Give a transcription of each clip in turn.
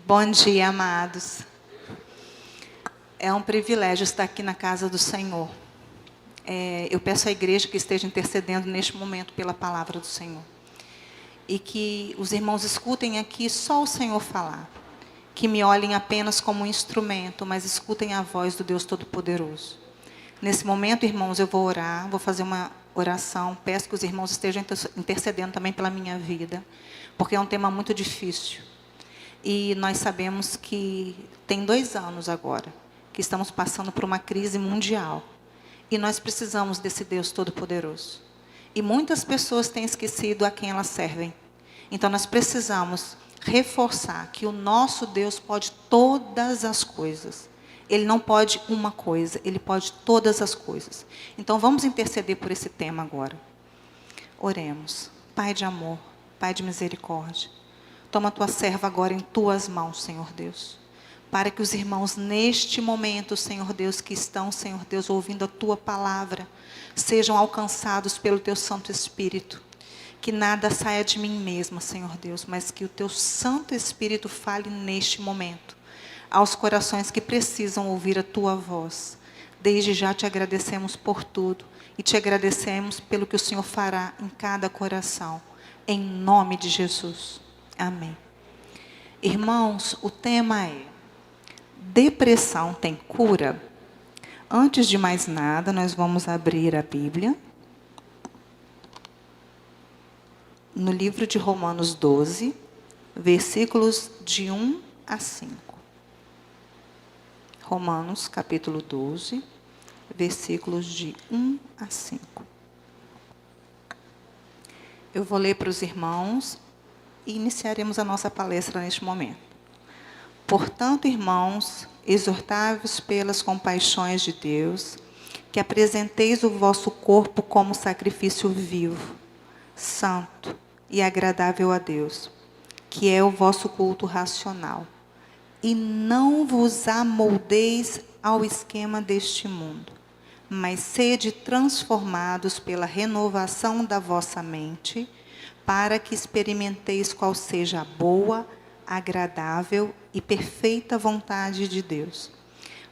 Bom dia, amados. É um privilégio estar aqui na casa do Senhor. Eu peço à igreja que esteja intercedendo neste momento pela palavra do Senhor. E que os irmãos escutem aqui só o Senhor falar. Que me olhem apenas como um instrumento, mas escutem a voz do Deus Todo-Poderoso. Nesse momento, irmãos, eu vou orar, vou fazer uma oração. Peço que os irmãos estejam intercedendo também pela minha vida, porque é um tema muito difícil. E nós sabemos que tem 2 anos agora, que estamos passando por uma crise mundial. E nós precisamos desse Deus Todo-Poderoso. E muitas pessoas têm esquecido a quem elas servem. Então nós precisamos reforçar que o nosso Deus pode todas as coisas. Ele não pode uma coisa, Ele pode todas as coisas. Então vamos interceder por esse tema agora. Oremos. Pai de amor, Pai de misericórdia. Toma a tua serva agora em tuas mãos, Senhor Deus. Para que os irmãos neste momento, Senhor Deus, que estão, Senhor Deus, ouvindo a tua palavra, sejam alcançados pelo teu Santo Espírito. Que nada saia de mim mesma, Senhor Deus, mas que o teu Santo Espírito fale neste momento aos corações que precisam ouvir a tua voz. Desde já te agradecemos por tudo e te agradecemos pelo que o Senhor fará em cada coração. Em nome de Jesus. Amém. Irmãos, o tema é: depressão tem cura? Antes de mais nada, nós vamos abrir a Bíblia. No livro de Romanos 12, versículos de 1 a 5. Romanos, capítulo 12, versículos de 1 a 5. Eu vou ler para os irmãos e iniciaremos a nossa palestra neste momento. Portanto, irmãos, exortai-vos pelas compaixões de Deus, que apresenteis o vosso corpo como sacrifício vivo, santo e agradável a Deus, que é o vosso culto racional. E não vos amoldeis ao esquema deste mundo, mas sede transformados pela renovação da vossa mente, para que experimenteis qual seja a boa, agradável e perfeita vontade de Deus.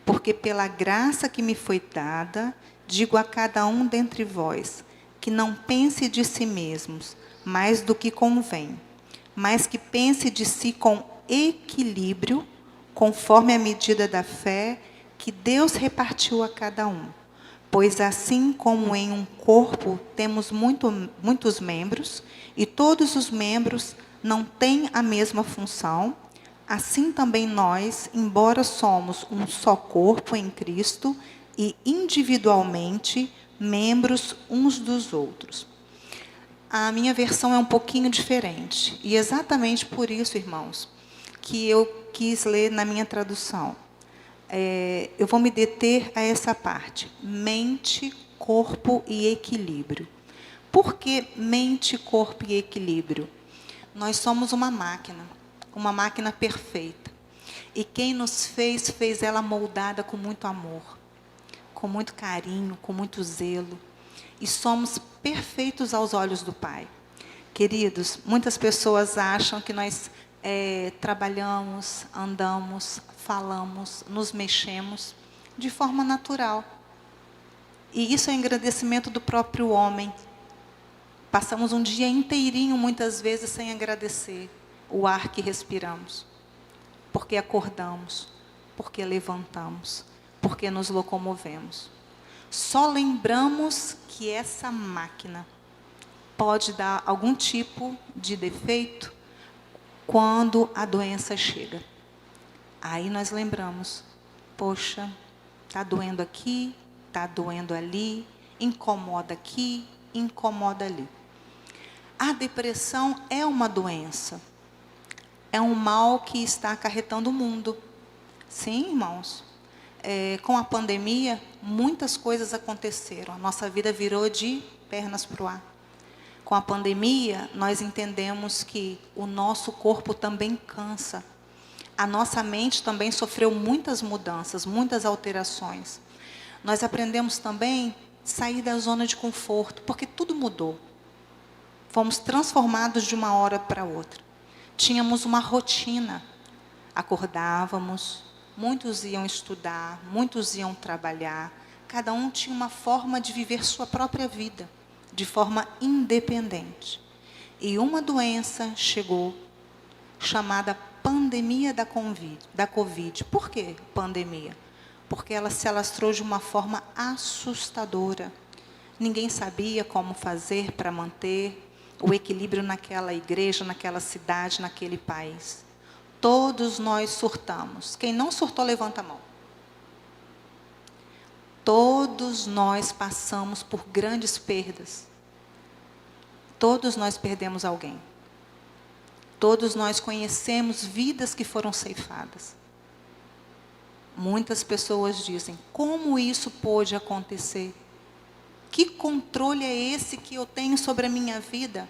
Porque pela graça que me foi dada, digo a cada um dentre vós, que não pense de si mesmos mais do que convém, mas que pense de si com equilíbrio, conforme a medida da fé que Deus repartiu a cada um. Pois assim como em um corpo temos muitos membros, e todos os membros não têm a mesma função, assim também nós, embora somos um só corpo em Cristo, e individualmente membros uns dos outros. A minha versão é um pouquinho diferente, e exatamente por isso, irmãos, que eu quis ler na minha tradução. Eu vou me deter a essa parte: mente, corpo e equilíbrio. Por que mente, corpo e equilíbrio? Nós somos uma máquina perfeita. E quem nos fez ela moldada com muito amor, com muito carinho, com muito zelo. E somos perfeitos aos olhos do Pai. Queridos, muitas pessoas acham que nós trabalhamos, andamos, falamos, nos mexemos de forma natural. E isso é engrandecimento do próprio homem. Passamos um dia inteirinho, muitas vezes, sem agradecer o ar que respiramos. Porque acordamos, porque levantamos, porque nos locomovemos. Só lembramos que essa máquina pode dar algum tipo de defeito quando a doença chega. Aí nós lembramos: poxa, está doendo aqui, está doendo ali, incomoda aqui, incomoda ali. A depressão é uma doença. É um mal que está acarretando o mundo. Sim, irmãos. Com a pandemia, muitas coisas aconteceram. A nossa vida virou de pernas para o ar. Com a pandemia, nós entendemos que o nosso corpo também cansa. A nossa mente também sofreu muitas mudanças, muitas alterações. Nós aprendemos também a sair da zona de conforto, porque tudo mudou. Fomos transformados de uma hora para outra. Tínhamos uma rotina. Acordávamos, muitos iam estudar, muitos iam trabalhar, cada um tinha uma forma de viver sua própria vida, de forma independente. E uma doença chegou, chamada pandemia da Covid. Por que pandemia? Porque ela se alastrou de uma forma assustadora. Ninguém sabia como fazer para manter o equilíbrio naquela igreja, naquela cidade, naquele país. Todos nós surtamos. Quem não surtou, levanta a mão. Todos nós passamos por grandes perdas. Todos nós perdemos alguém. Todos nós conhecemos vidas que foram ceifadas. Muitas pessoas dizem, como isso pôde acontecer? Que controle é esse que eu tenho sobre a minha vida?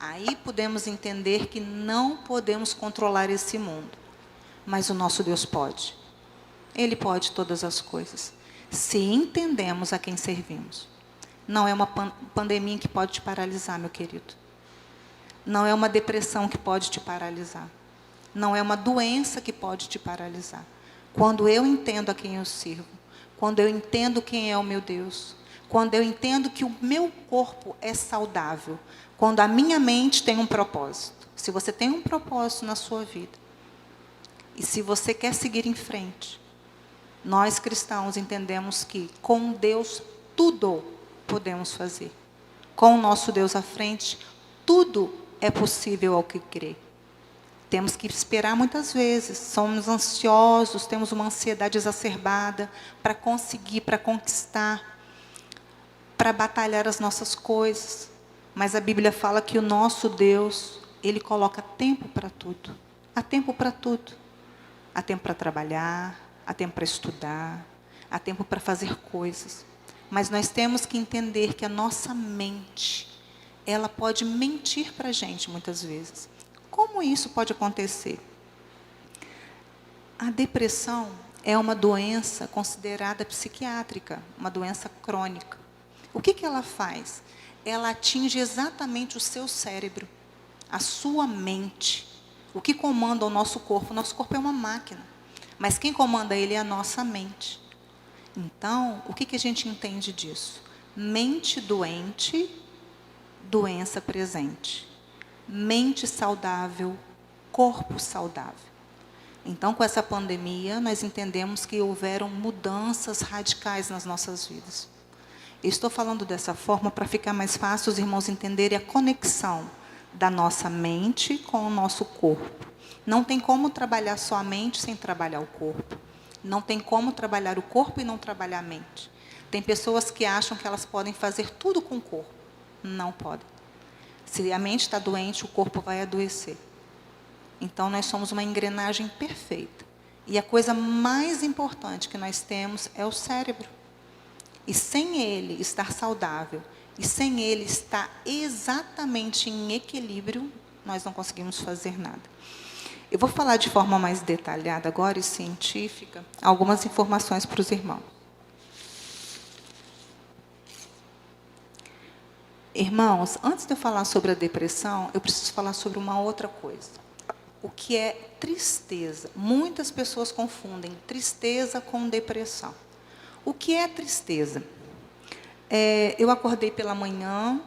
Aí podemos entender que não podemos controlar esse mundo. Mas o nosso Deus pode. Ele pode todas as coisas. Se entendemos a quem servimos. Não é uma pandemia que pode te paralisar, meu querido. Não é uma depressão que pode te paralisar. Não é uma doença que pode te paralisar. Quando eu entendo a quem eu sirvo, quando eu entendo quem é o meu Deus, quando eu entendo que o meu corpo é saudável, quando a minha mente tem um propósito. Se você tem um propósito na sua vida, e se você quer seguir em frente, nós cristãos entendemos que com Deus tudo podemos fazer. Com o nosso Deus à frente, tudo é possível ao que crê. Temos que esperar muitas vezes, somos ansiosos, temos uma ansiedade exacerbada para conseguir, para conquistar, para batalhar as nossas coisas. Mas a Bíblia fala que o nosso Deus, Ele coloca tempo para tudo. Há tempo para tudo. Há tempo para trabalhar, há tempo para estudar, há tempo para fazer coisas. Mas nós temos que entender que a nossa mente, ela pode mentir para a gente muitas vezes. Como isso pode acontecer? A depressão é uma doença considerada psiquiátrica, uma doença crônica. O que ela faz? Ela atinge exatamente o seu cérebro, a sua mente. O que comanda o nosso corpo? O nosso corpo é uma máquina, mas quem comanda ele é a nossa mente. Então, o que a gente entende disso? Mente doente, doença presente. Mente saudável, corpo saudável. Então, com essa pandemia, nós entendemos que houveram mudanças radicais nas nossas vidas. Eu estou falando dessa forma para ficar mais fácil os irmãos entenderem a conexão da nossa mente com o nosso corpo. Não tem como trabalhar só a mente sem trabalhar o corpo. Não tem como trabalhar o corpo e não trabalhar a mente. Tem pessoas que acham que elas podem fazer tudo com o corpo. Não podem. Se a mente está doente, o corpo vai adoecer. Então, nós somos uma engrenagem perfeita. E a coisa mais importante que nós temos é o cérebro. E sem ele estar saudável, e sem ele estar exatamente em equilíbrio, nós não conseguimos fazer nada. Eu vou falar de forma mais detalhada agora e científica, algumas informações para os irmãos. Irmãos, antes de eu falar sobre a depressão, eu preciso falar sobre uma outra coisa. O que é tristeza? Muitas pessoas confundem tristeza com depressão. O que é tristeza? Eu acordei pela manhã,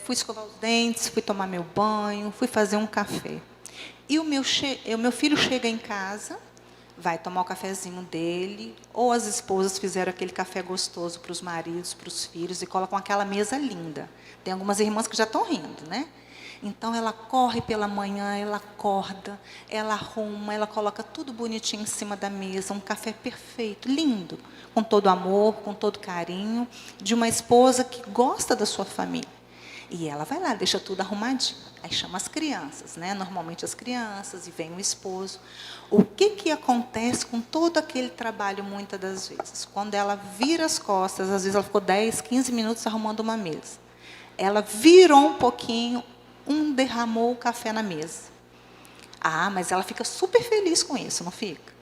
fui escovar os dentes, fui tomar meu banho, fui fazer um café. E o meu filho chega em casa, vai tomar o cafezinho dele, ou as esposas fizeram aquele café gostoso para os maridos, para os filhos, e colocam aquela mesa linda. Tem algumas irmãs que já estão rindo, né? Então, ela corre pela manhã, ela acorda, ela arruma, ela coloca tudo bonitinho em cima da mesa, um café perfeito, lindo, com todo amor, com todo carinho, de uma esposa que gosta da sua família. E ela vai lá, deixa tudo arrumadinho. Aí chama as crianças, né? Normalmente as crianças, e vem o esposo. O que acontece com todo aquele trabalho, muitas das vezes? Quando ela vira as costas, às vezes ela ficou 10, 15 minutos arrumando uma mesa. Ela virou um pouquinho, derramou o café na mesa. Ah, mas ela fica super feliz com isso, não fica?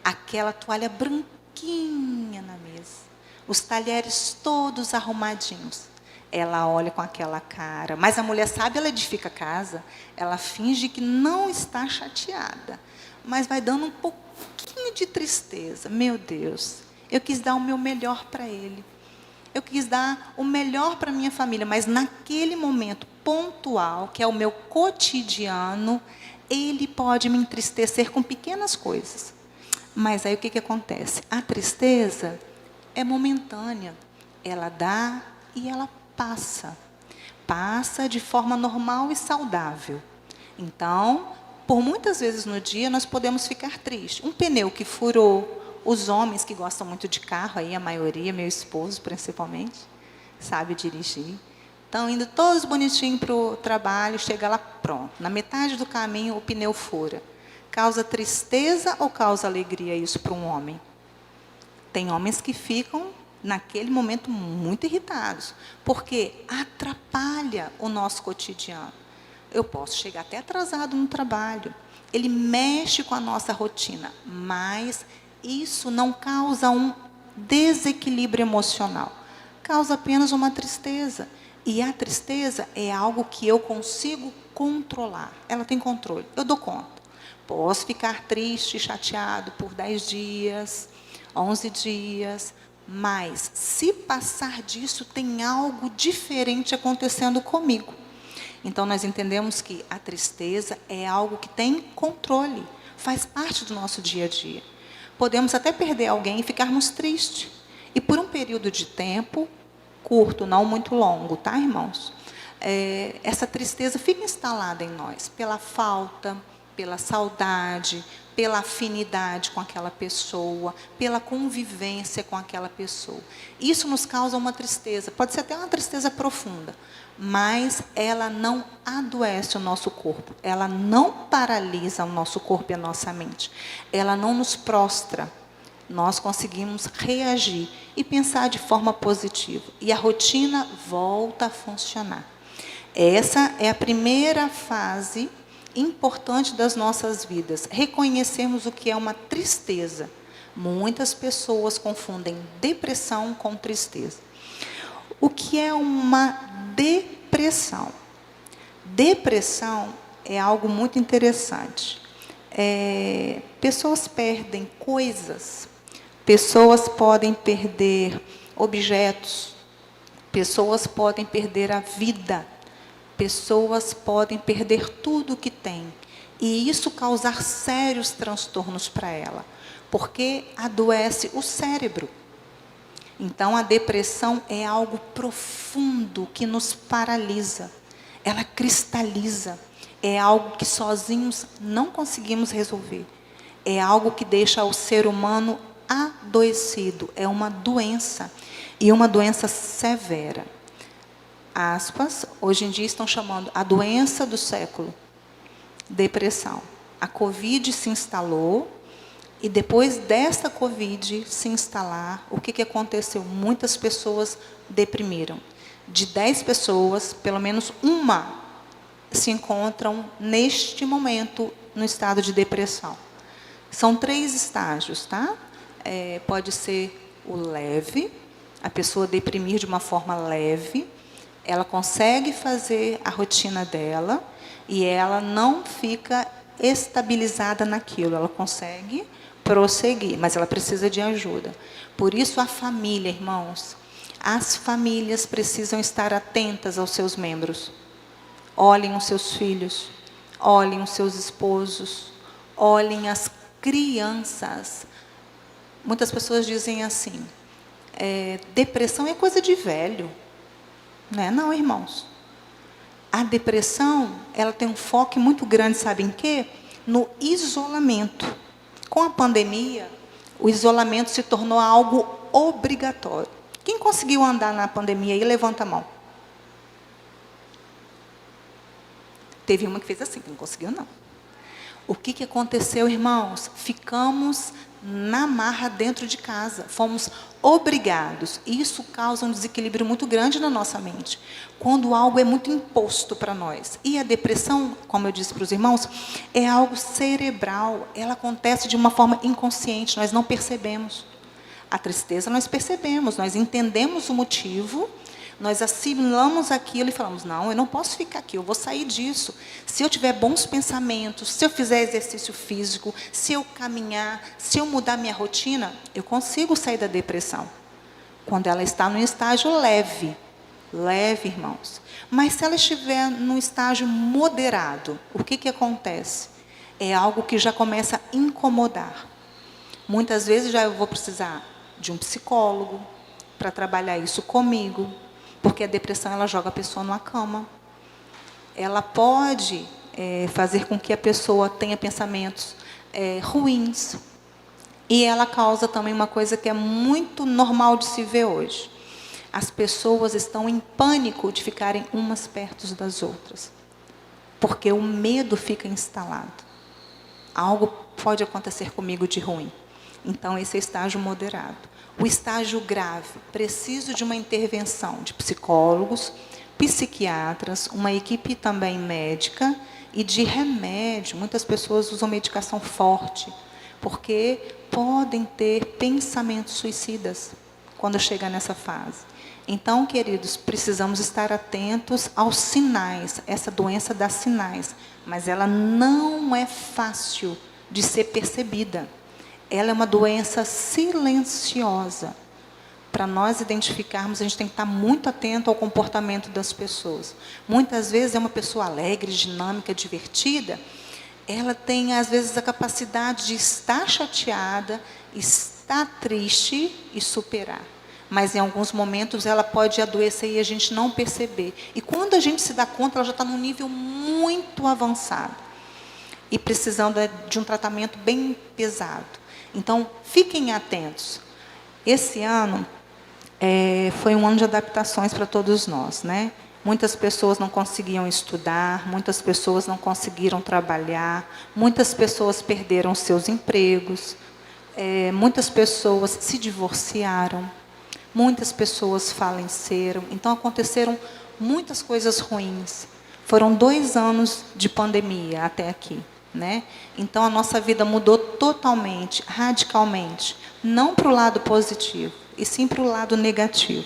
Aquela toalha branquinha na mesa. Os talheres todos arrumadinhos. Ela olha com aquela cara. Mas a mulher sabe, ela edifica a casa. Ela finge que não está chateada. mas vai dando um pouquinho de tristeza. Meu Deus, eu quis dar o meu melhor para ele. Eu quis dar o melhor para minha família, mas naquele momento pontual, que é o meu cotidiano, ele pode me entristecer com pequenas coisas. Mas aí o que acontece? A tristeza é momentânea. Ela dá e ela passa. Passa de forma normal e saudável. Então, por muitas vezes no dia, nós podemos ficar tristes. Um pneu que furou. Os homens que gostam muito de carro, aí a maioria, meu esposo principalmente, sabe dirigir. Estão indo todos bonitinhos para o trabalho, chega lá, pronto. Na metade do caminho, o pneu fura. Causa tristeza ou causa alegria isso para um homem? Tem homens que ficam, naquele momento, muito irritados, porque atrapalha o nosso cotidiano. Eu posso chegar até atrasado no trabalho. Ele mexe com a nossa rotina, mas isso não causa um desequilíbrio emocional. Causa apenas uma tristeza. E a tristeza é algo que eu consigo controlar. Ela tem controle. Eu dou conta. Posso ficar triste, chateado por 10 dias, 11 dias, mas se passar disso, tem algo diferente acontecendo comigo. Então, nós entendemos que a tristeza é algo que tem controle, faz parte do nosso dia a dia. Podemos até perder alguém e ficarmos tristes. E por um período de tempo, curto, não muito longo, tá, irmãos? Essa tristeza fica instalada em nós, pela falta, pela saudade, pela afinidade com aquela pessoa, pela convivência com aquela pessoa. Isso nos causa uma tristeza, pode ser até uma tristeza profunda, mas ela não adoece o nosso corpo, ela não paralisa o nosso corpo e a nossa mente, ela não nos prostra. Nós conseguimos reagir e pensar de forma positiva, e a rotina volta a funcionar. Essa é a primeira fase importante das nossas vidas, reconhecermos o que é uma tristeza. Muitas pessoas confundem depressão com tristeza. O que é uma depressão? Depressão é algo muito interessante. Pessoas perdem coisas, pessoas podem perder objetos, pessoas podem perder a vida, pessoas podem perder tudo o que têm. E isso causar sérios transtornos para ela, porque adoece o cérebro. Então, a depressão é algo profundo que nos paralisa. Ela cristaliza. É algo que sozinhos não conseguimos resolver. É algo que deixa o ser humano adoecido. É uma doença. E uma doença severa. Aspas, hoje em dia estão chamando a doença do século. Depressão. A Covid se instalou. E depois dessa Covid se instalar, o que aconteceu? Muitas pessoas deprimiram. De 10 pessoas, pelo menos uma se encontram neste momento no estado de depressão. São 3 estágios, tá? Pode ser o leve, a pessoa deprimir de uma forma leve, ela consegue fazer a rotina dela e ela não fica estabilizada naquilo, ela consegue prosseguir, mas ela precisa de ajuda. Por isso a família, irmãos, as famílias precisam estar atentas aos seus membros. Olhem os seus filhos, olhem os seus esposos, olhem as crianças. Muitas pessoas dizem assim, depressão é coisa de velho. Não é não, irmãos. A depressão, ela tem um foco muito grande, sabe em quê? No isolamento. Com a pandemia, o isolamento se tornou algo obrigatório. Quem conseguiu andar na pandemia aí, levanta a mão. Teve uma que fez assim, que não conseguiu não. O que aconteceu, irmãos? Ficamos na marra dentro de casa. Fomos obrigados. Isso causa um desequilíbrio muito grande na nossa mente. Quando algo é muito imposto para nós. E a depressão, como eu disse para os irmãos, é algo cerebral. Ela acontece de uma forma inconsciente. Nós não percebemos. A tristeza nós percebemos. Nós entendemos o motivo. Nós assimilamos aquilo e falamos, não, eu não posso ficar aqui, eu vou sair disso. Se eu tiver bons pensamentos, se eu fizer exercício físico, se eu caminhar, se eu mudar minha rotina, eu consigo sair da depressão. Quando ela está num estágio leve, irmãos. Mas se ela estiver num estágio moderado, o que acontece? É algo que já começa a incomodar. Muitas vezes já eu vou precisar de um psicólogo para trabalhar isso comigo, porque a depressão ela joga a pessoa numa cama. Ela pode fazer com que a pessoa tenha pensamentos ruins. E ela causa também uma coisa que é muito normal de se ver hoje. As pessoas estão em pânico de ficarem umas perto das outras, porque o medo fica instalado. Algo pode acontecer comigo de ruim. Então, esse é o estágio moderado. O estágio grave, preciso de uma intervenção de psicólogos, psiquiatras, uma equipe também médica e de remédio. Muitas pessoas usam medicação forte, porque podem ter pensamentos suicidas quando chega nessa fase. Então, queridos, precisamos estar atentos aos sinais. Essa doença dá sinais, mas ela não é fácil de ser percebida. Ela é uma doença silenciosa. Para nós identificarmos, a gente tem que estar muito atento ao comportamento das pessoas. Muitas vezes é uma pessoa alegre, dinâmica, divertida. Ela tem, às vezes, a capacidade de estar chateada, estar triste e superar. Mas, em alguns momentos, ela pode adoecer e a gente não perceber. E, quando a gente se dá conta, ela já está num nível muito avançado. E precisando de um tratamento bem pesado. Então, fiquem atentos. Esse ano foi um ano de adaptações para todos nós, né? Muitas pessoas não conseguiam estudar, muitas pessoas não conseguiram trabalhar, muitas pessoas perderam seus empregos, muitas pessoas se divorciaram, muitas pessoas faleceram. Então, aconteceram muitas coisas ruins. Foram 2 anos de pandemia até aqui, né? Então, a nossa vida mudou totalmente, radicalmente. Não para o lado positivo, e sim para o lado negativo.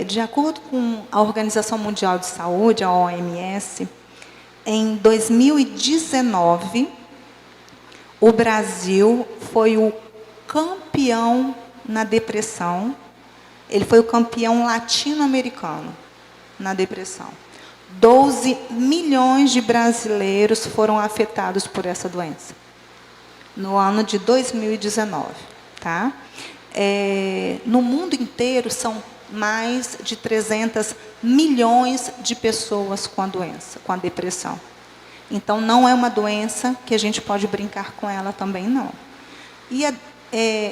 De acordo com a Organização Mundial de Saúde, a OMS, em 2019, o Brasil foi o campeão na depressão. Ele foi o campeão latino-americano na depressão. 12 milhões de brasileiros foram afetados por essa doença no ano de 2019. Tá? No mundo inteiro, são mais de 300 milhões de pessoas com a doença, com a depressão. Então, não é uma doença que a gente pode brincar com ela também, não. E é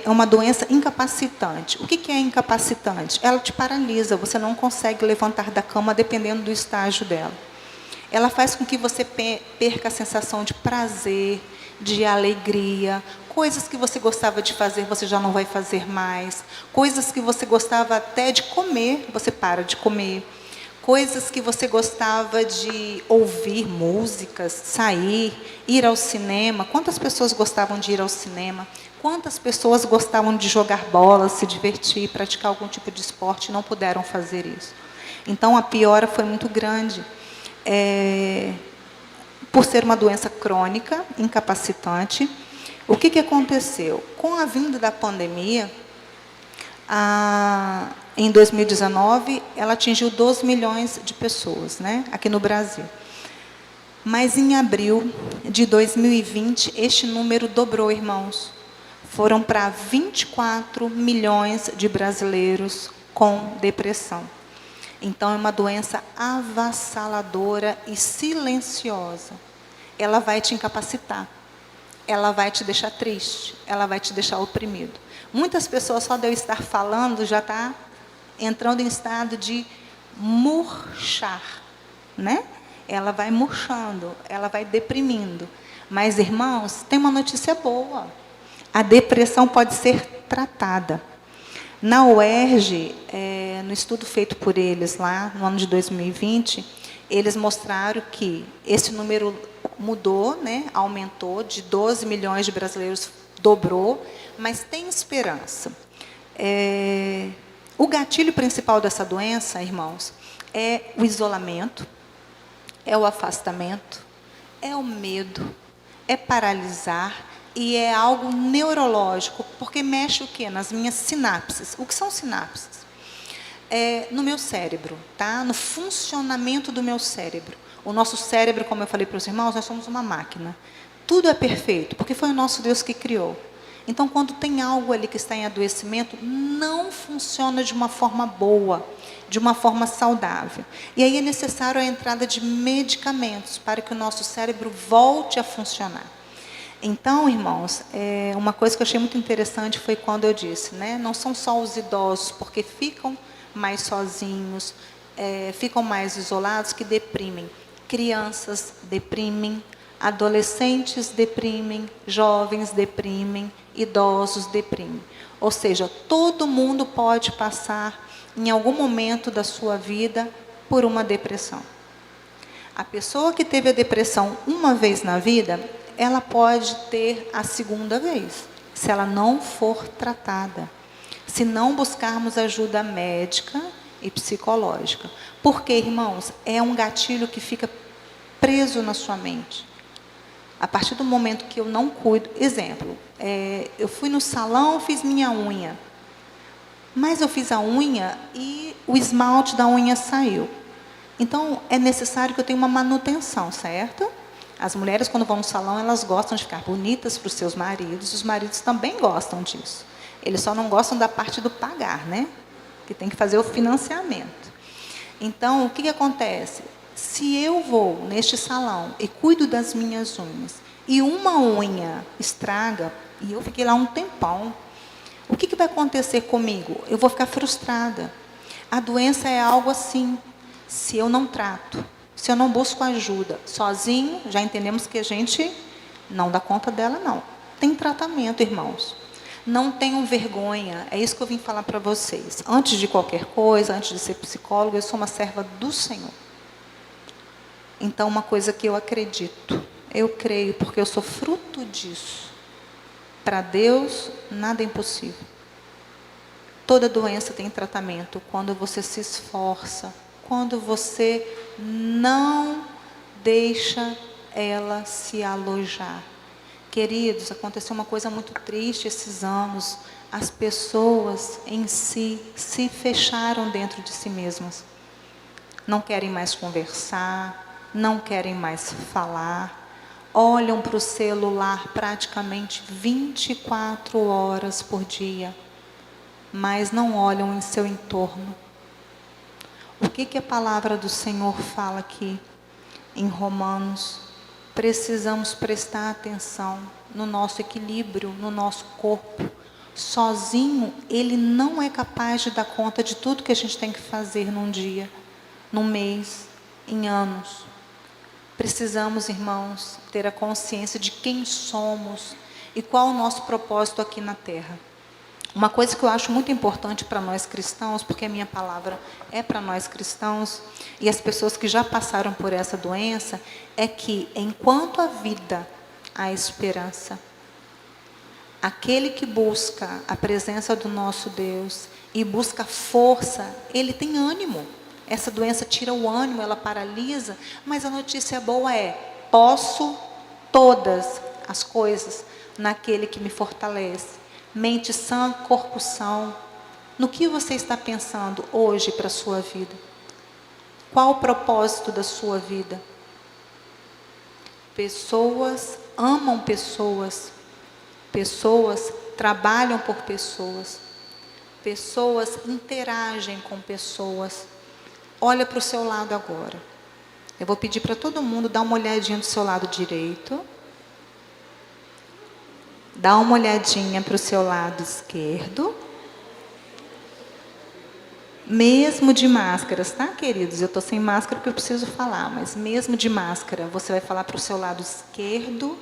uma doença incapacitante. O que é incapacitante? Ela te paralisa, você não consegue levantar da cama dependendo do estágio dela. Ela faz com que você perca a sensação de prazer, de alegria, coisas que você gostava de fazer, você já não vai fazer mais, coisas que você gostava até de comer, você para de comer, coisas que você gostava de ouvir músicas, sair, ir ao cinema. Quantas pessoas gostavam de ir ao cinema? Quantas pessoas gostavam de jogar bola, se divertir, praticar algum tipo de esporte e não puderam fazer isso? Então, a piora foi muito grande. Por ser uma doença crônica, incapacitante, o que aconteceu? Com a vinda da pandemia, em 2019, ela atingiu 12 milhões de pessoas, né, aqui no Brasil. Mas, em abril de 2020, este número dobrou, irmãos. Foram para 24 milhões de brasileiros com depressão. Então, é uma doença avassaladora e silenciosa. Ela vai te incapacitar. Ela vai te deixar triste. Ela vai te deixar oprimido. Muitas pessoas, só de eu estar falando, já está entrando em estado de murchar, né? Ela vai murchando, ela vai deprimindo. Mas, irmãos, tem uma notícia boa. A depressão pode ser tratada. Na UERJ, no estudo feito por eles lá, no ano de 2020, eles mostraram que esse número mudou, né, aumentou, de 12 milhões de brasileiros, dobrou, mas tem esperança. O gatilho principal dessa doença, irmãos, é o isolamento, é o afastamento, é o medo, é paralisar e é algo neurológico, porque mexe o quê? Nas minhas sinapses. O que são sinapses? No meu cérebro, tá? No funcionamento do meu cérebro. O nosso cérebro, como eu falei para os irmãos, nós somos uma máquina. Tudo é perfeito, porque foi o nosso Deus que criou. Então, quando tem algo ali que está em adoecimento, não funciona de uma forma boa, de uma forma saudável. E aí é necessário a entrada de medicamentos para que o nosso cérebro volte a funcionar. Então, irmãos, uma coisa que eu achei muito interessante foi quando eu disse, né? Não são só os idosos, porque ficam mais sozinhos, ficam mais isolados, que deprimem. Crianças deprimem, adolescentes deprimem, jovens deprimem, idosos deprimem. Ou seja, todo mundo pode passar, em algum momento da sua vida, por uma depressão. A pessoa que teve a depressão uma vez na vida, ela pode ter a segunda vez, se ela não for tratada. Se não buscarmos ajuda médica e psicológica. Porque, irmãos, é um gatilho que fica preso na sua mente. A partir do momento que eu não cuido... Exemplo, eu fui no salão, fiz minha unha. Mas eu fiz a unha e o esmalte da unha saiu. Então, é necessário que eu tenha uma manutenção, certo? As mulheres, quando vão no salão, elas gostam de ficar bonitas para os seus maridos. Os maridos também gostam disso. Eles só não gostam da parte do pagar, né? Que tem que fazer o financiamento. Então, o que acontece? Se eu vou neste salão e cuido das minhas unhas, e uma unha estraga, e eu fiquei lá um tempão, o que vai acontecer comigo? Eu vou ficar frustrada. A doença é algo assim, se eu não trato, se eu não busco ajuda, sozinho, já entendemos que a gente não dá conta dela, não. Tem tratamento, irmãos. Não tenham vergonha, é isso que eu vim falar para vocês. Antes de qualquer coisa, antes de ser psicóloga, eu sou uma serva do Senhor. Então, uma coisa que eu acredito, eu creio, porque eu sou fruto disso. Para Deus, nada é impossível. Toda doença tem tratamento quando você se esforça, quando você não deixa ela se alojar. Queridos, aconteceu uma coisa muito triste esses anos. As pessoas em si se fecharam dentro de si mesmas. Não querem mais conversar, não querem mais falar. Olham para o celular praticamente 24 horas por dia, mas não olham em seu entorno. O que a palavra do Senhor fala aqui em Romanos? Precisamos prestar atenção no nosso equilíbrio, no nosso corpo. Sozinho, ele não é capaz de dar conta de tudo que a gente tem que fazer num dia, num mês, em anos. Precisamos, irmãos, ter a consciência de quem somos e qual o nosso propósito aqui na Terra. Uma coisa que eu acho muito importante para nós cristãos, porque a minha palavra é para nós cristãos, e as pessoas que já passaram por essa doença, é que enquanto a vida, há esperança. Aquele que busca a presença do nosso Deus e busca força, ele tem ânimo. Essa doença tira o ânimo, ela paralisa, mas a notícia boa é: posso todas as coisas naquele que me fortalece. Mente sã, corpo são. No que você está pensando hoje para a sua vida? Qual o propósito da sua vida? Pessoas amam pessoas. Pessoas trabalham por pessoas. Pessoas interagem com pessoas. Olha para o seu lado agora. Eu vou pedir para todo mundo dar uma olhadinha do seu lado direito. Dá uma olhadinha para o seu lado esquerdo. Mesmo de máscaras, tá, queridos? Eu estou sem máscara porque eu preciso falar, mas mesmo de máscara, você vai falar para o seu lado esquerdo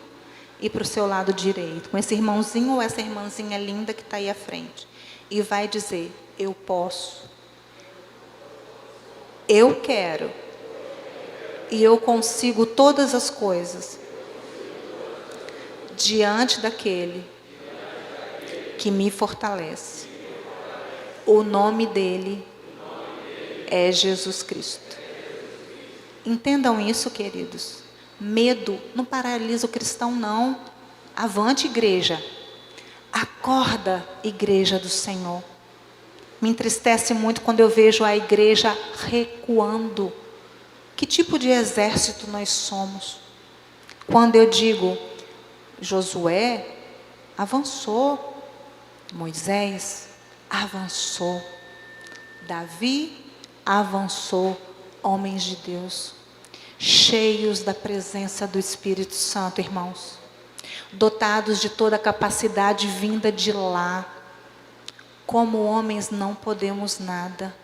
e para o seu lado direito, com esse irmãozinho ou essa irmãzinha linda que está aí à frente. E vai dizer: eu posso, eu quero, e eu consigo todas as coisas diante daquele que me fortalece. O nome dele é Jesus Cristo. Entendam isso, queridos. Medo não paralisa o cristão, não. Avante, igreja. Acorda, igreja do Senhor. Me entristece muito quando eu vejo a igreja recuando. Que tipo de exército nós somos? Quando eu digo, Josué avançou, Moisés avançou, Davi avançou, homens de Deus, cheios da presença do Espírito Santo, irmãos, dotados de toda a capacidade vinda de lá. Como homens não podemos nada,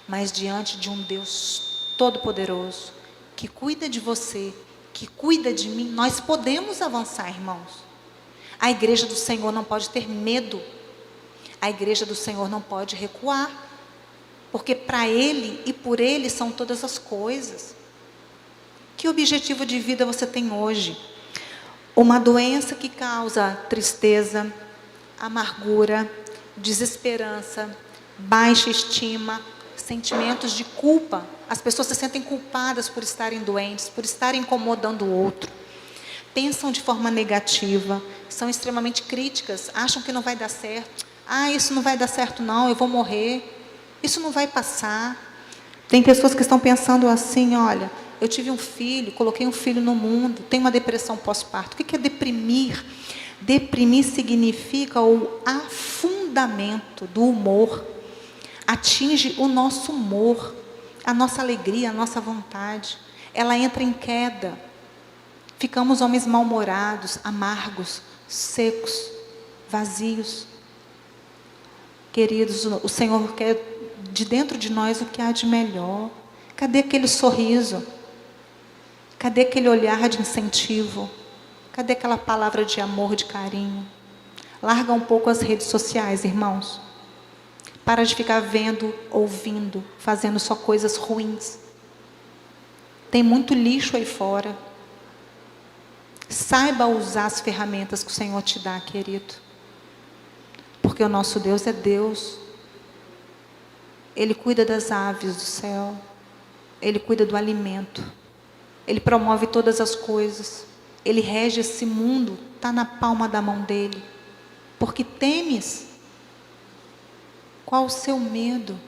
mas diante de um Deus todo-poderoso, que cuida de você, que cuida de mim, nós podemos avançar, irmãos. A igreja do Senhor não pode ter medo. A igreja do Senhor não pode recuar. Porque para Ele e por Ele são todas as coisas. Que objetivo de vida você tem hoje? Uma doença que causa tristeza, amargura, desesperança, baixa estima, sentimentos de culpa. As pessoas se sentem culpadas por estarem doentes, por estarem incomodando o outro. Pensam de forma negativa, são extremamente críticas, acham que não vai dar certo. Ah, isso não vai dar certo não, eu vou morrer. Isso não vai passar. Tem pessoas que estão pensando assim, olha, eu tive um filho, coloquei um filho no mundo, tenho uma depressão pós-parto. O que é deprimir? Deprimir significa o afundamento do humor. Atinge o nosso humor, a nossa alegria, a nossa vontade. Ela entra em queda. Ficamos homens mal-humorados, amargos, secos, vazios. Queridos, o Senhor quer de dentro de nós o que há de melhor. Cadê aquele sorriso? Cadê aquele olhar de incentivo? Cadê aquela palavra de amor, de carinho? Larga um pouco as redes sociais, irmãos. Para de ficar vendo, ouvindo, fazendo só coisas ruins. Tem muito lixo aí fora. Saiba usar as ferramentas que o Senhor te dá, querido. Porque o nosso Deus é Deus. Ele cuida das aves do céu. Ele cuida do alimento. Ele promove todas as coisas. Ele rege esse mundo. Está na palma da mão dele. Porque temes? Qual o seu medo?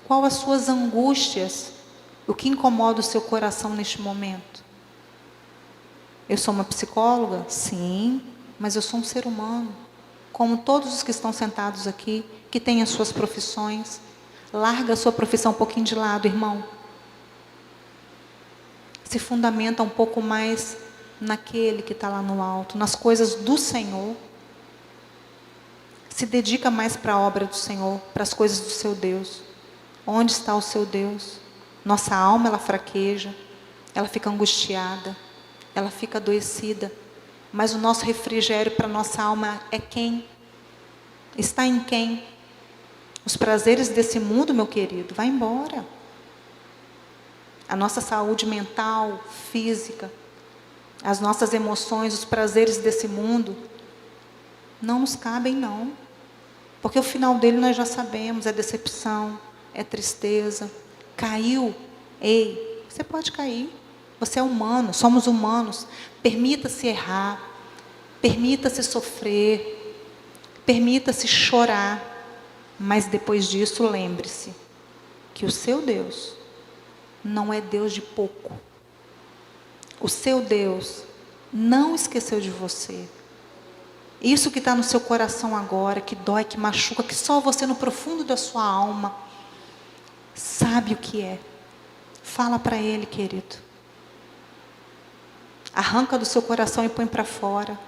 Qual as suas angústias? O que incomoda o seu coração neste momento? Eu sou uma psicóloga? Sim, mas eu sou um ser humano. Como todos os que estão sentados aqui, que têm as suas profissões. Larga a sua profissão um pouquinho de lado, irmão. Se fundamenta um pouco mais naquele que está lá no alto, nas coisas do Senhor. Se dedica mais para a obra do Senhor, para as coisas do seu Deus. Onde está o seu Deus? Nossa alma, ela fraqueja, ela fica angustiada, ela fica adoecida. Mas o nosso refrigério para a nossa alma é quem? Está em quem? Os prazeres desse mundo, meu querido, vai embora. A nossa saúde mental, física, as nossas emoções, os prazeres desse mundo, não nos cabem, não. Porque o final dele nós já sabemos, é decepção, é tristeza. Caiu? Ei, você pode cair. Você é humano, somos humanos. Permita-se errar, permita-se sofrer, permita-se chorar. Mas depois disso, lembre-se que o seu Deus não é Deus de pouco. O seu Deus não esqueceu de você. Isso que está no seu coração agora, que dói, que machuca, que só você no profundo da sua alma sabe o que é. Fala para Ele, querido. Arranca do seu coração e põe para fora.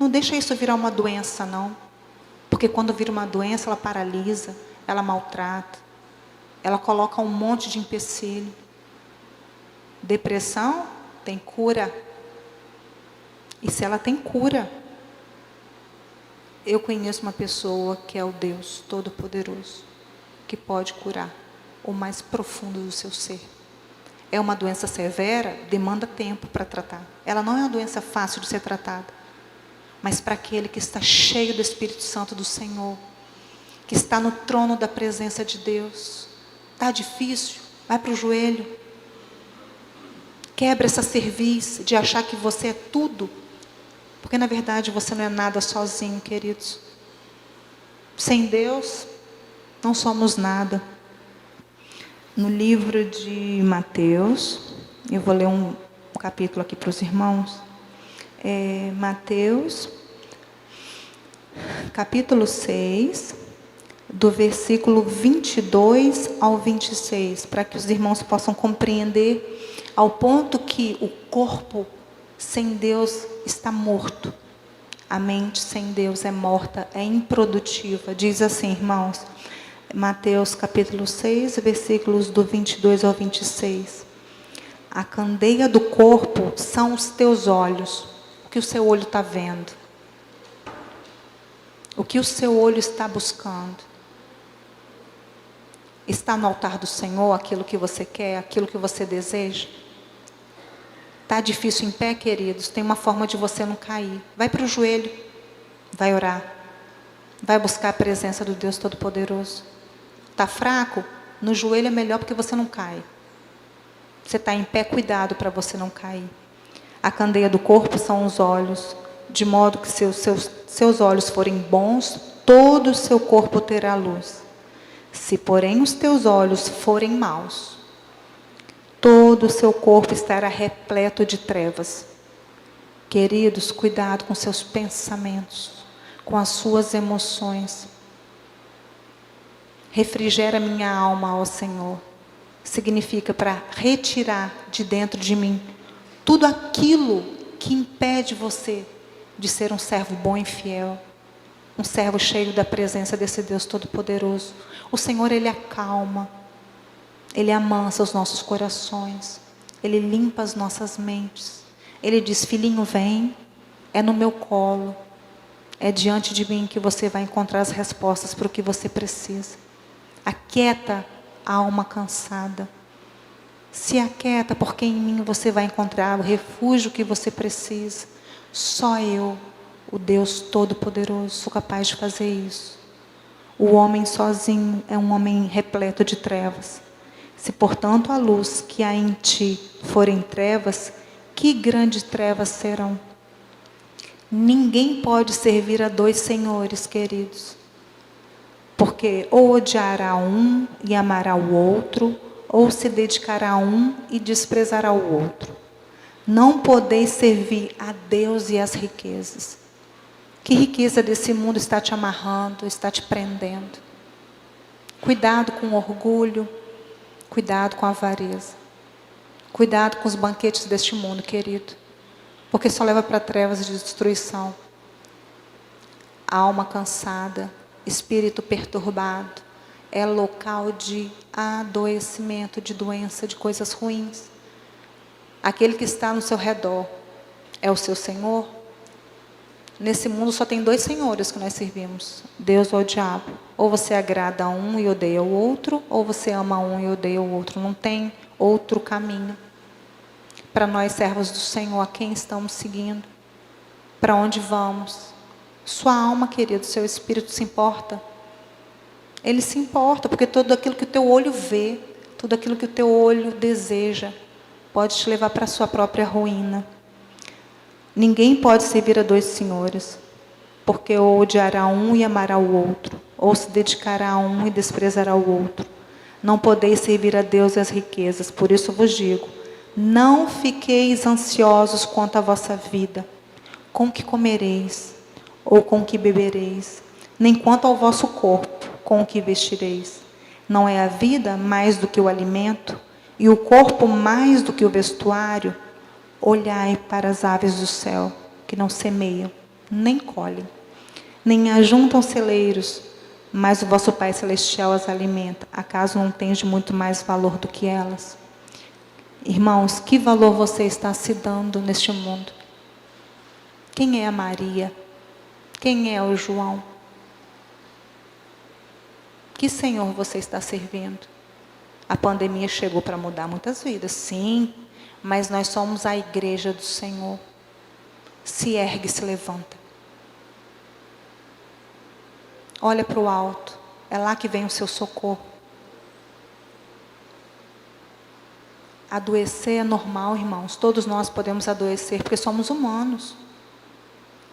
Não deixa isso virar uma doença, não. Porque quando vira uma doença, ela paralisa, ela maltrata, ela coloca um monte de empecilho. Depressão tem cura. E se ela tem cura, eu conheço uma pessoa que é o Deus Todo-Poderoso, que pode curar o mais profundo do seu ser. É uma doença severa, demanda tempo para tratar. Ela não é uma doença fácil de ser tratada. mas para aquele que está cheio do Espírito Santo do Senhor, que está no trono da presença de Deus. Está difícil? Vai para o joelho. Quebra essa cerviz de achar que você é tudo, porque na verdade você não é nada sozinho, queridos. Sem Deus, não somos nada. No livro de Mateus, eu vou ler um capítulo aqui para os irmãos. Mateus, capítulo 6, do versículo 22 ao 26, para que os irmãos possam compreender ao ponto que o corpo sem Deus está morto. A mente sem Deus é morta, é improdutiva. Diz assim, irmãos, Mateus capítulo 6, versículos do 22 ao 26. A candeia do corpo são os teus olhos, o que o seu olho está vendo, o que o seu olho está buscando. Está no altar do Senhor aquilo que você quer, aquilo que você deseja? Está difícil em pé, queridos? Tem uma forma de você não cair. Vai para o joelho, vai orar, vai buscar a presença do Deus Todo-Poderoso. Está fraco? No joelho é melhor porque você não cai. Você está em pé, cuidado para você não cair. A candeia do corpo são os olhos, de modo que se seus olhos forem bons, todo o seu corpo terá luz. Se, porém, os teus olhos forem maus, todo o seu corpo estará repleto de trevas. Queridos, cuidado com seus pensamentos, com as suas emoções. Refrigera minha alma, ó Senhor. Significa para retirar de dentro de mim tudo aquilo que impede você de ser um servo bom e fiel. Um servo cheio da presença desse Deus Todo-Poderoso. O Senhor, Ele acalma. Ele amansa os nossos corações. Ele limpa as nossas mentes. Ele diz, filhinho, vem. É no meu colo. É diante de mim que você vai encontrar as respostas para o que você precisa. Aquieta a alma cansada. Se aquieta, porque em mim você vai encontrar o refúgio que você precisa. Só eu, o Deus Todo-Poderoso, sou capaz de fazer isso. O homem sozinho é um homem repleto de trevas. Se, portanto, a luz que há em ti forem trevas, que grandes trevas serão? Ninguém pode servir a dois senhores, queridos. Porque ou odiará um e amará o outro, ou se dedicará a um e desprezará o outro. Não podeis servir a Deus e as riquezas. Que riqueza desse mundo está te amarrando, está te prendendo? Cuidado com o orgulho, cuidado com a avareza. Cuidado com os banquetes deste mundo, querido. Porque só leva para trevas de destruição. Alma cansada, espírito perturbado, é local de adoecimento, de doença, de coisas ruins. Aquele que está no seu redor é o seu Senhor. Nesse mundo só tem dois senhores que nós servimos, Deus ou o diabo. Ou você agrada a um e odeia o outro, ou você ama um e odeia o outro. Não tem outro caminho. Para nós, servos do Senhor, a quem estamos seguindo? Para onde vamos? Sua alma, querido, seu espírito se importa? Ele se importa, porque tudo aquilo que o teu olho vê, tudo aquilo que o teu olho deseja, pode te levar para a sua própria ruína. Ninguém pode servir a dois senhores, porque ou odiará um e amará o outro, ou se dedicará a um e desprezará o outro. Não podeis servir a Deus e as riquezas, por isso vos digo, não fiqueis ansiosos quanto à vossa vida, com que comereis, ou com que bebereis, nem quanto ao vosso corpo, com o que vestireis. Não é a vida mais do que o alimento, e o corpo mais do que o vestuário? Olhai para as aves do céu, que não semeiam, nem colhem, nem ajuntam celeiros, mas o vosso Pai Celestial as alimenta. Acaso não tens de muito mais valor do que elas? Irmãos, que valor você está se dando neste mundo? Quem é a Maria? Quem é o João? Que Senhor você está servindo? A pandemia chegou para mudar muitas vidas, sim, mas nós somos a igreja do Senhor. Se ergue, se levanta. Olha para o alto. É lá que vem o seu socorro. Adoecer é normal, irmãos. Todos nós podemos adoecer, porque somos humanos.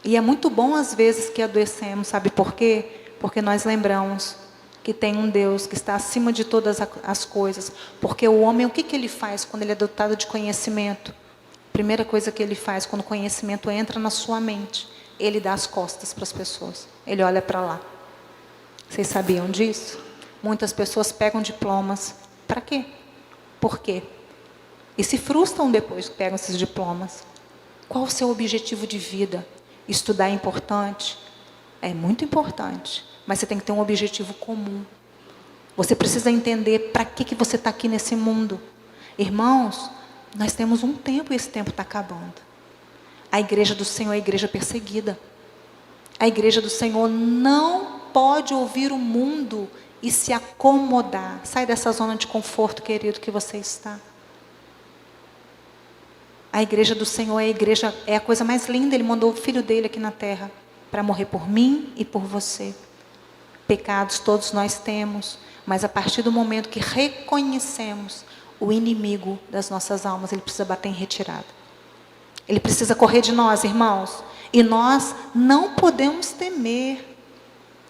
E é muito bom às vezes que adoecemos, sabe por quê? Porque nós lembramos que tem um Deus que está acima de todas as coisas. Porque o homem, o que ele faz quando ele é dotado de conhecimento? Primeira coisa que ele faz quando o conhecimento entra na sua mente, ele dá as costas para as pessoas. Ele olha para lá. Vocês sabiam disso? Muitas pessoas pegam diplomas. Para quê? Por quê? E se frustram depois que pegam esses diplomas. Qual o seu objetivo de vida? Estudar é importante? É muito importante. Mas você tem que ter um objetivo comum. Você precisa entender para que você está aqui nesse mundo. Irmãos, nós temos um tempo e esse tempo está acabando. A igreja do Senhor é a igreja perseguida. A igreja do Senhor não pode ouvir o mundo e se acomodar. Sai dessa zona de conforto, querido, que você está. A igreja do Senhor é a coisa mais linda. Ele mandou o filho dele aqui na terra para morrer por mim e por você. Pecados todos nós temos, mas a partir do momento que reconhecemos o inimigo das nossas almas, ele precisa bater em retirada. Ele precisa correr de nós, irmãos. E nós não podemos temer.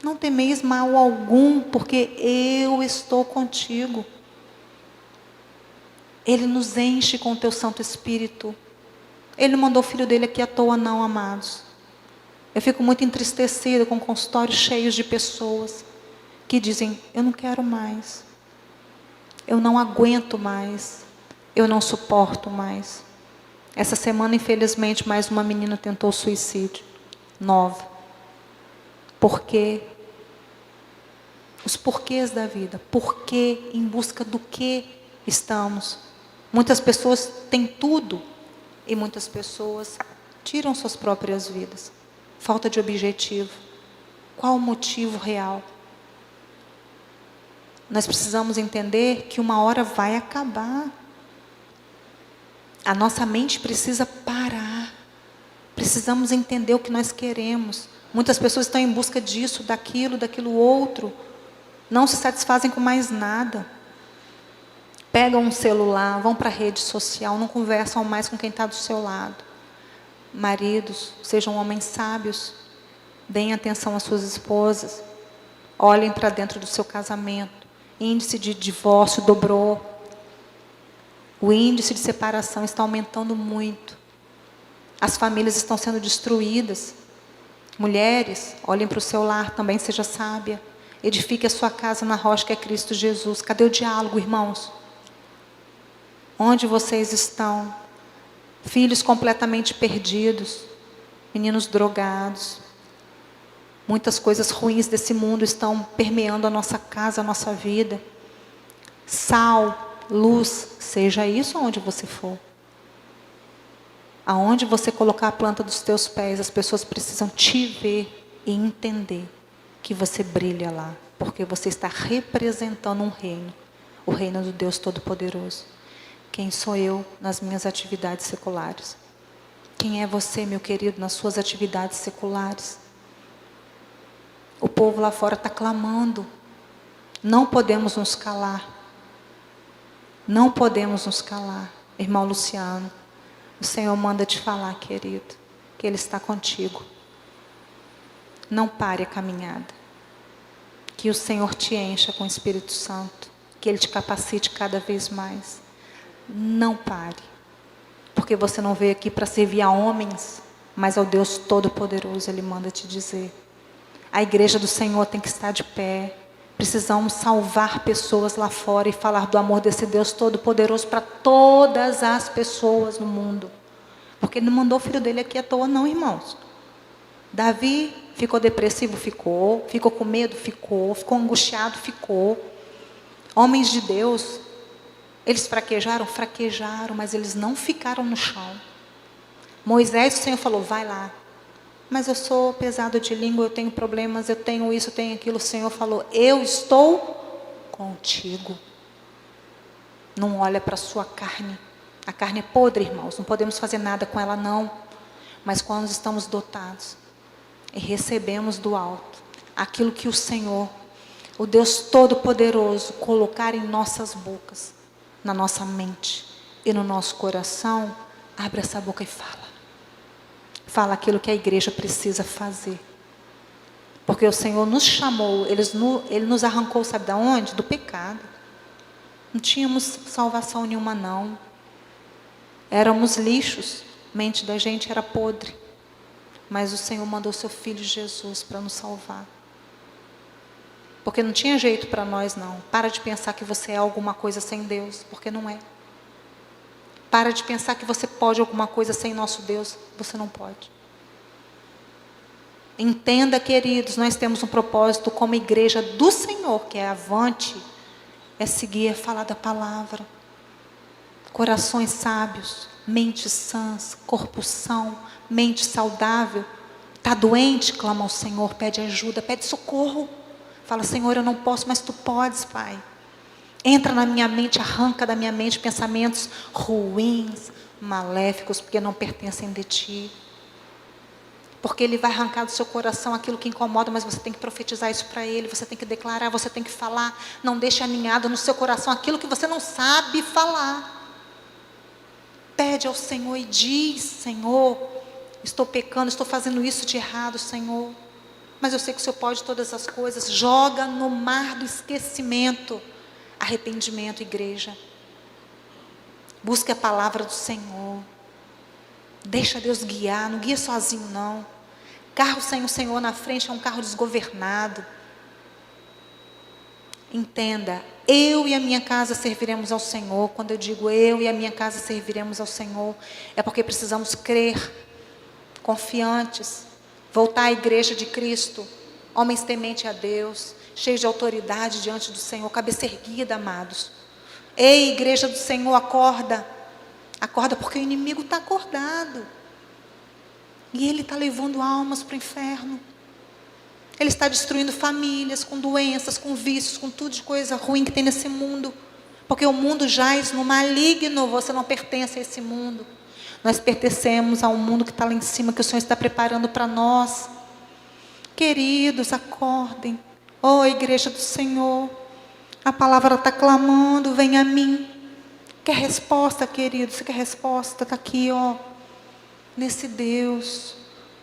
Não temeis mal algum, porque eu estou contigo. Ele nos enche com o teu Santo Espírito. Ele não mandou o filho dele aqui à toa não, amados. Eu fico muito entristecida com consultórios cheios de pessoas que dizem, eu não quero mais. Eu não aguento mais. Eu não suporto mais. Essa semana, infelizmente, mais uma menina tentou suicídio. 9. Por quê? Os porquês da vida. Por quê? Em busca do que estamos? Muitas pessoas têm tudo e muitas pessoas tiram suas próprias vidas. Falta de objetivo. Qual o motivo real? Nós precisamos entender que uma hora vai acabar. A nossa mente precisa parar. Precisamos entender o que nós queremos. Muitas pessoas estão em busca disso, daquilo outro. Não se satisfazem com mais nada. Pegam um celular, vão para a rede social, não conversam mais com quem está do seu lado. Maridos, sejam homens sábios. Deem atenção às suas esposas. Olhem para dentro do seu casamento. Índice de divórcio dobrou. O índice de separação está aumentando muito. As famílias estão sendo destruídas. Mulheres, olhem para o seu lar, também seja sábia. Edifique a sua casa na rocha que é Cristo Jesus. Cadê o diálogo, irmãos? Onde vocês estão? Filhos completamente perdidos. Meninos drogados. Muitas coisas ruins desse mundo estão permeando a nossa casa, a nossa vida. Sal, luz, seja isso onde você for. Aonde você colocar a planta dos teus pés, as pessoas precisam te ver e entender que você brilha lá, porque você está representando um reino, o reino do Deus Todo-Poderoso. Quem sou eu nas minhas atividades seculares? Quem é você, meu querido, nas suas atividades seculares? O povo lá fora está clamando. Não podemos nos calar. Não podemos nos calar. Irmão Luciano, o Senhor manda te falar, querido, que Ele está contigo. Não pare a caminhada. Que o Senhor te encha com o Espírito Santo. Que Ele te capacite cada vez mais. Não pare. Porque você não veio aqui para servir a homens, mas ao Deus Todo-Poderoso, Ele manda te dizer. A igreja do Senhor tem que estar de pé. Precisamos salvar pessoas lá fora e falar do amor desse Deus Todo-Poderoso para todas as pessoas no mundo. Porque Ele não mandou o filho dele aqui à toa não, irmãos. Davi ficou depressivo? Ficou. Ficou com medo? Ficou. Ficou angustiado? Ficou. Homens de Deus, eles fraquejaram? Fraquejaram, mas eles não ficaram no chão. Moisés, o Senhor falou, vai lá. Mas eu sou pesado de língua, eu tenho problemas, eu tenho isso, eu tenho aquilo. O Senhor falou, eu estou contigo. Não olha para a sua carne. A carne é podre, irmãos, não podemos fazer nada com ela não. Mas quando estamos dotados e recebemos do alto aquilo que o Senhor, o Deus Todo-Poderoso, colocar em nossas bocas, na nossa mente e no nosso coração, abre essa boca e fala. Fala aquilo que a igreja precisa fazer. Porque o Senhor nos chamou, Ele nos arrancou, sabe de onde? Do pecado. Não tínhamos salvação nenhuma, não. Éramos lixos, mente da gente era podre. Mas o Senhor mandou seu Filho Jesus para nos salvar. Porque não tinha jeito para nós, não. Para de pensar que você é alguma coisa sem Deus, porque não é. Para de pensar que você pode alguma coisa sem nosso Deus, você não pode. Entenda, queridos, nós temos um propósito como igreja do Senhor, que é avante, é seguir, é falar da palavra. Corações sábios, mentes sãs, corpo são, mente saudável. Está doente? Clama ao Senhor, pede ajuda, pede socorro. Fala, Senhor, eu não posso, mas Tu podes, Pai. Entra na minha mente, arranca da minha mente pensamentos ruins, maléficos, porque não pertencem de Ti. Porque Ele vai arrancar do seu coração aquilo que incomoda, mas você tem que profetizar isso para Ele, você tem que declarar, você tem que falar. Não deixe aninhado no seu coração aquilo que você não sabe falar. Pede ao Senhor e diz, Senhor, estou pecando, estou fazendo isso de errado, Senhor. Mas eu sei que o Senhor pode todas as coisas. Joga no mar do esquecimento. Arrependimento, igreja. Busque a palavra do Senhor. Deixa Deus guiar, não guia sozinho não. Carro sem o Senhor na frente é um carro desgovernado. Entenda, eu e a minha casa serviremos ao Senhor. Quando eu digo eu e a minha casa serviremos ao Senhor, é porque precisamos crer, confiantes, voltar à igreja de Cristo, homens tementes a Deus, cheios de autoridade diante do Senhor, cabeça erguida, amados. Ei, igreja do Senhor, acorda. Acorda porque o inimigo está acordado. E ele está levando almas para o inferno. Ele está destruindo famílias, com doenças, com vícios, com tudo de coisa ruim que tem nesse mundo. Porque o mundo jaz no maligno, você não pertence a esse mundo. Nós pertencemos ao mundo que está lá em cima, que o Senhor está preparando para nós. Queridos, acordem. Oh, igreja do Senhor, a palavra está clamando, vem a mim. Quer resposta, querido? Você quer resposta? Está aqui, ó. Nesse Deus.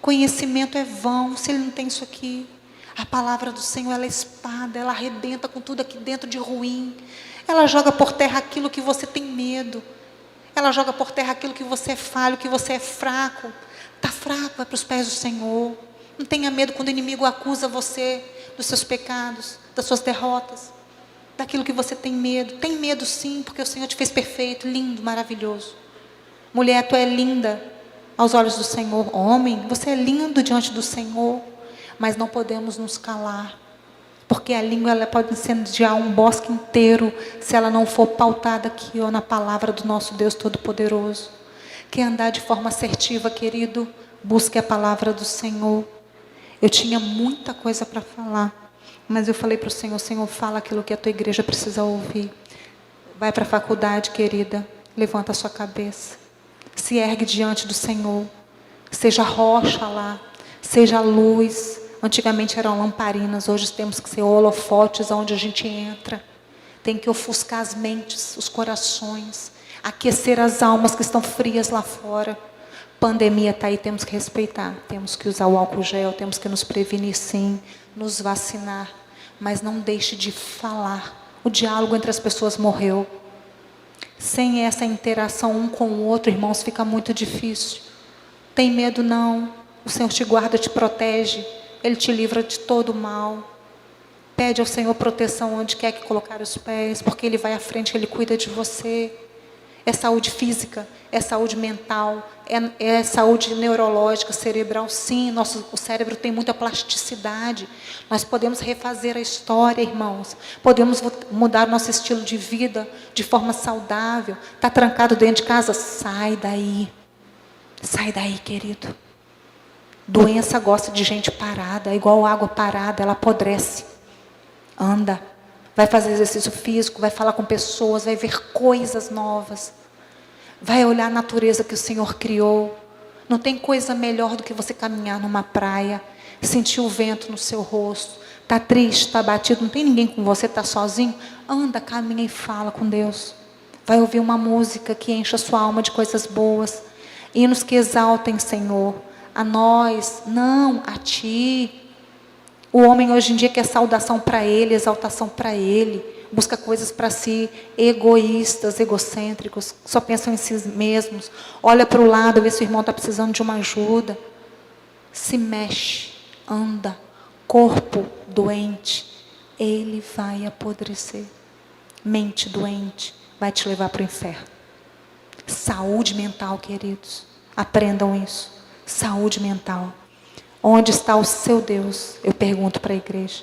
Conhecimento é vão, se Ele não tem isso aqui. A palavra do Senhor, ela é espada, ela arrebenta com tudo aqui dentro de ruim. Ela joga por terra aquilo que você tem medo. Ela joga por terra aquilo que você é falho, que você é fraco. Está fraco, vai para os pés do Senhor. Não tenha medo quando o inimigo acusa você dos seus pecados, das suas derrotas, daquilo que você tem medo. Tem medo sim, porque o Senhor te fez perfeito, lindo, maravilhoso. Mulher, tu é linda aos olhos do Senhor. Homem, você é lindo diante do Senhor. Mas não podemos nos calar. Porque a língua ela pode incendiar um bosque inteiro, se ela não for pautada aqui, ó, na palavra do nosso Deus Todo-Poderoso. Quer andar de forma assertiva, querido? Busque a palavra do Senhor. Eu tinha muita coisa para falar, mas eu falei para o Senhor, Senhor, fala aquilo que a tua igreja precisa ouvir. Vai para a faculdade, querida, levanta a sua cabeça, se ergue diante do Senhor, seja rocha lá, seja luz. Antigamente eram lamparinas, hoje temos que ser holofotes onde a gente entra. Tem que ofuscar as mentes, os corações, aquecer as almas que estão frias lá fora. Pandemia está aí, temos que respeitar, temos que usar o álcool gel, temos que nos prevenir sim, nos vacinar, mas não deixe de falar. O diálogo entre as pessoas morreu. Sem essa interação um com o outro, irmãos, fica muito difícil. Tem medo não, o Senhor te guarda, te protege, Ele te livra de todo o mal. Pede ao Senhor proteção onde quer que colocar os pés, porque Ele vai à frente, Ele cuida de você. É saúde física, é saúde mental, é saúde neurológica, cerebral, sim. O cérebro tem muita plasticidade. Nós podemos refazer a história, irmãos. Podemos mudar nosso estilo de vida de forma saudável. Está trancado dentro de casa? Sai daí. Sai daí, querido. Doença gosta de gente parada, igual água parada, ela apodrece. Anda. Vai fazer exercício físico, vai falar com pessoas, vai ver coisas novas. Vai olhar a natureza que o Senhor criou. Não tem coisa melhor do que você caminhar numa praia, sentir o vento no seu rosto, Está triste, está abatido, não tem ninguém com você, está sozinho? Anda, caminha e fala com Deus. Vai ouvir uma música que enche a sua alma de coisas boas. Hinos que exaltem, Senhor. A nós, não, a Ti. O homem hoje em dia quer saudação para ele, exaltação para ele. Busca coisas para si, egoístas, egocêntricos, só pensam em si mesmos. Olha para o lado, vê se o irmão está precisando de uma ajuda. Se mexe, anda. Corpo doente, ele vai apodrecer. Mente doente, vai te levar para o inferno. Saúde mental, queridos. Aprendam isso. Saúde mental. Onde está o seu Deus? Eu pergunto para a igreja.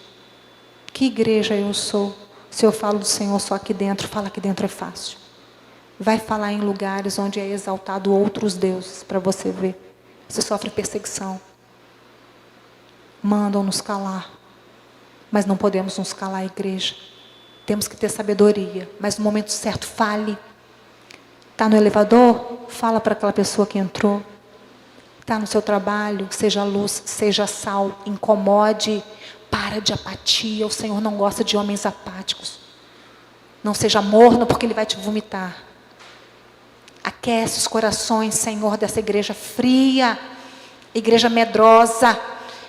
Que igreja eu sou? Se eu falo do Senhor só aqui dentro, fala aqui dentro é fácil. Vai falar em lugares onde é exaltado outros deuses, para você ver. Você sofre perseguição. Mandam nos calar. Mas não podemos nos calar, igreja. Temos que ter sabedoria. Mas no momento certo, fale. Está no elevador? Fala para aquela pessoa que entrou. Está no seu trabalho? Seja luz, seja sal. Incomode. Para de apatia. O Senhor não gosta de homens apáticos. Não seja morno, porque Ele vai te vomitar. Aquece os corações, Senhor, dessa igreja fria. Igreja medrosa.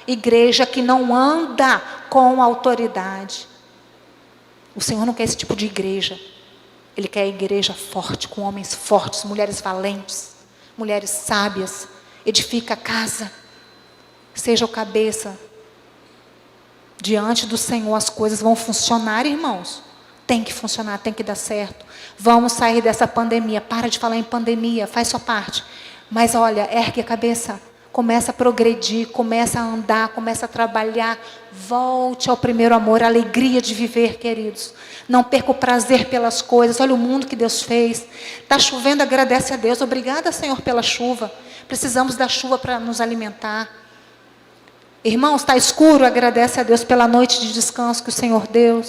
Igreja que não anda com autoridade. O Senhor não quer esse tipo de igreja. Ele quer a igreja forte, com homens fortes, mulheres valentes, mulheres sábias. Edifica a casa. Seja o cabeça. Diante do Senhor as coisas vão funcionar, irmãos. Tem que funcionar, tem que dar certo. Vamos sair dessa pandemia. Para de falar em pandemia, faz sua parte. Mas olha, ergue a cabeça. Começa a progredir, começa a andar, começa a trabalhar. Volte ao primeiro amor, a alegria de viver, queridos. Não perca o prazer pelas coisas. Olha o mundo que Deus fez. Está chovendo, agradece a Deus. Obrigada, Senhor, pela chuva. Precisamos da chuva para nos alimentar. Irmãos, está escuro, agradece a Deus pela noite de descanso que o Senhor deu.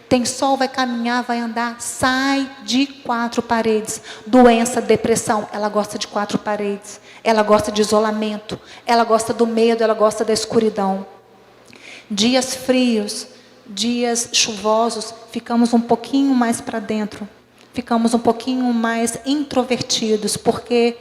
Tem sol, vai caminhar, vai andar. Sai de 4 paredes. Doença, depressão, ela gosta de 4 paredes. Ela gosta de isolamento. Ela gosta do medo, ela gosta da escuridão. Dias frios, dias chuvosos, ficamos um pouquinho mais para dentro. Ficamos um pouquinho mais introvertidos, porque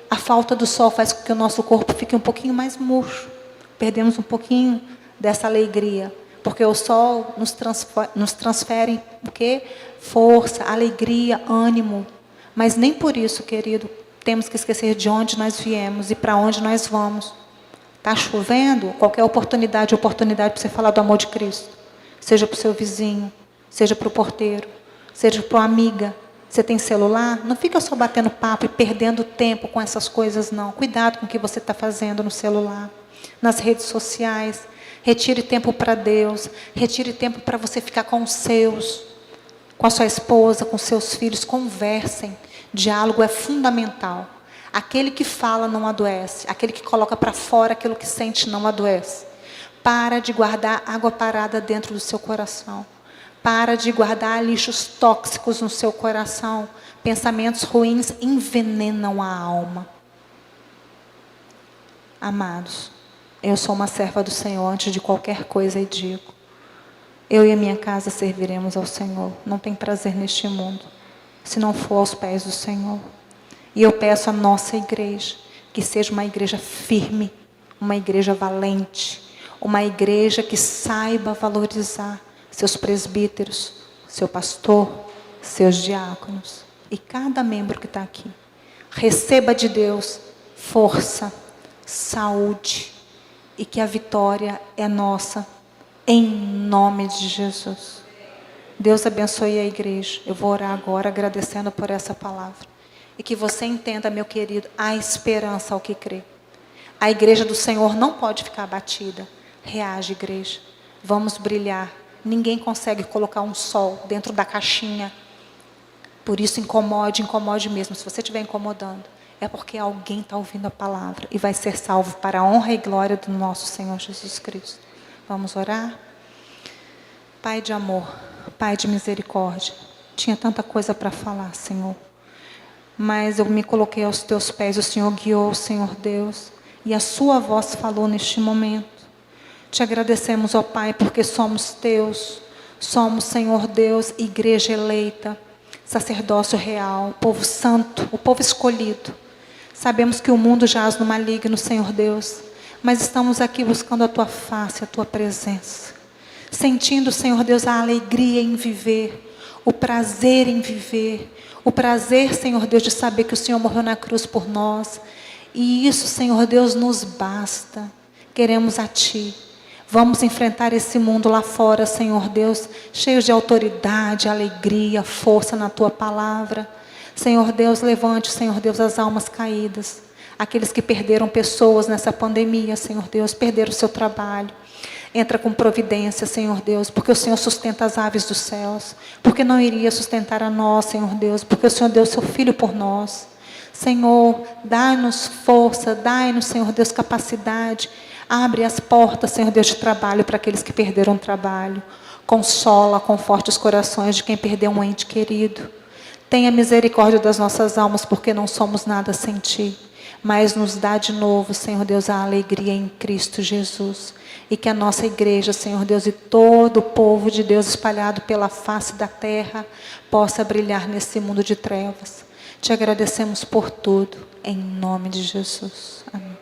a falta do sol faz com que o nosso corpo fique um pouquinho mais murcho. Perdemos um pouquinho dessa alegria, porque o sol nos transfere o quê? Força, alegria, ânimo. Mas nem por isso, querido, temos que esquecer de onde nós viemos e para onde nós vamos. Está chovendo? Qualquer oportunidade para você falar do amor de Cristo. Seja para o seu vizinho, seja para o porteiro, seja para uma amiga. Você tem celular? Não fica só batendo papo e perdendo tempo com essas coisas, não. Cuidado com o que você está fazendo no celular. Nas redes sociais, retire tempo para Deus, retire tempo para você ficar com os seus, com a sua esposa, com seus filhos, conversem. Diálogo é fundamental. Aquele que fala não adoece, aquele que coloca para fora aquilo que sente não adoece. Para de guardar água parada dentro do seu coração. Para de guardar lixos tóxicos no seu coração. Pensamentos ruins envenenam a alma. Amados, eu sou uma serva do Senhor antes de qualquer coisa e digo. Eu e a minha casa serviremos ao Senhor. Não tem prazer neste mundo, se não for aos pés do Senhor. E eu peço à nossa igreja, que seja uma igreja firme, uma igreja valente, uma igreja que saiba valorizar seus presbíteros, seu pastor, seus diáconos. E cada membro que está aqui, receba de Deus força, saúde, e que a vitória é nossa, em nome de Jesus. Deus abençoe a igreja. Eu vou orar agora agradecendo por essa palavra. E que você entenda, meu querido, a esperança ao que crê. A igreja do Senhor não pode ficar abatida. Reage, igreja. Vamos brilhar. Ninguém consegue colocar um sol dentro da caixinha. Por isso, incomode mesmo. Se você estiver incomodando, é porque alguém está ouvindo a palavra e vai ser salvo para a honra e glória do nosso Senhor Jesus Cristo. Vamos orar? Pai de amor, Pai de misericórdia, tinha tanta coisa para falar, Senhor. Mas eu me coloquei aos teus pés, o Senhor guiou, Senhor Deus, e a sua voz falou neste momento. Te agradecemos, ó Pai, porque somos teus. Somos, Senhor Deus, igreja eleita, sacerdócio real, povo santo, o povo escolhido. Sabemos que o mundo jaz no maligno, Senhor Deus, mas estamos aqui buscando a Tua face, a Tua presença. Sentindo, Senhor Deus, a alegria em viver, o prazer em viver, o prazer, Senhor Deus, de saber que o Senhor morreu na cruz por nós. E isso, Senhor Deus, nos basta. Queremos a Ti. Vamos enfrentar esse mundo lá fora, Senhor Deus, cheio de autoridade, alegria, força na Tua palavra. Senhor Deus, levante, Senhor Deus, as almas caídas. Aqueles que perderam pessoas nessa pandemia, Senhor Deus, perderam o seu trabalho. Entra com providência, Senhor Deus, porque o Senhor sustenta as aves dos céus. Porque não iria sustentar a nós, Senhor Deus, porque o Senhor deu o seu Filho por nós. Senhor, dai-nos força, dai-nos, Senhor Deus, capacidade. Abre as portas, Senhor Deus, de trabalho para aqueles que perderam o trabalho. Consola, conforte os corações de quem perdeu um ente querido. Tenha misericórdia das nossas almas, porque não somos nada sem Ti. Mas nos dá de novo, Senhor Deus, a alegria em Cristo Jesus. E que a nossa igreja, Senhor Deus, e todo o povo de Deus espalhado pela face da terra, possa brilhar nesse mundo de trevas. Te agradecemos por tudo, em nome de Jesus. Amém.